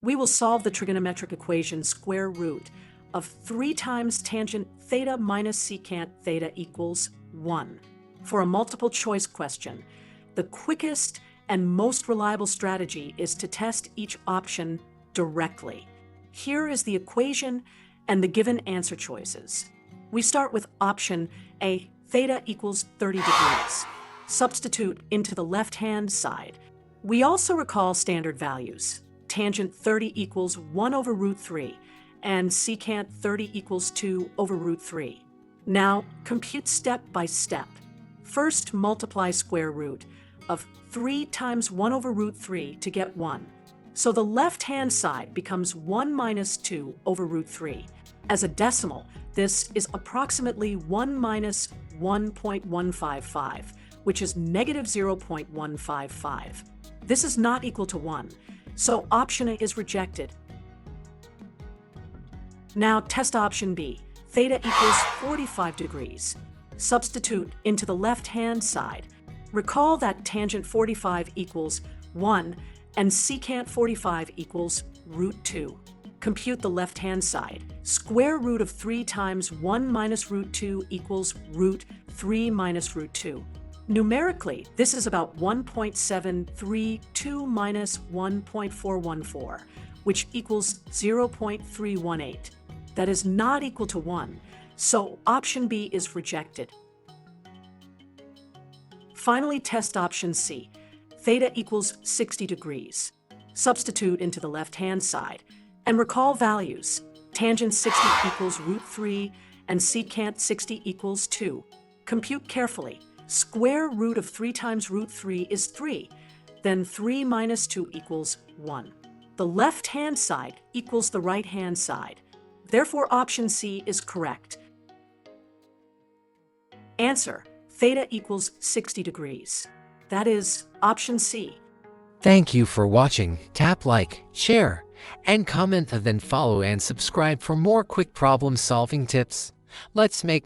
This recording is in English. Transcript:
We will solve the trigonometric equation square root of 3 times tangent theta minus secant theta equals 1. For a multiple choice question, the quickest and most reliable strategy is to test each option directly. Here is the equation and the given answer choices. We start with option A, theta equals 30 degrees. Substitute into the left-hand side. We also recall standard values. Tangent 30 equals 1 over root 3, and secant 30 equals 2 over root 3. Now, compute step by step. First, multiply square root of 3 times 1 over root 3 to get 1. So the left-hand side becomes 1 minus 2 over root 3. As a decimal, this is approximately 1 minus 1.155, which is negative 0.155. This is not equal to 1, so option A is rejected. Now test option B. Theta equals 45 degrees. Substitute into the left-hand side. Recall that tangent 45 equals 1 and secant 45 equals root 2. Compute the left-hand side. Square root of 3 times 1 minus root 2 equals root 3 minus root 2. Numerically, this is about 1.732 minus 1.414, which equals 0.318. That is not equal to 1, so option B is rejected. Finally, test option C. Theta equals 60 degrees. Substitute into the left-hand side, and recall values. Tangent 60 equals root 3, and secant 60 equals 2. Compute carefully. Square root of 3 times root 3 is 3, then 3 minus 2 equals 1. The left-hand side equals the right-hand side. Therefore, option C is correct. Answer: theta equals 60 degrees. That is option C. Thank you for watching. Tap like, share, and comment, and then follow and subscribe for more quick problem-solving tips. Let's make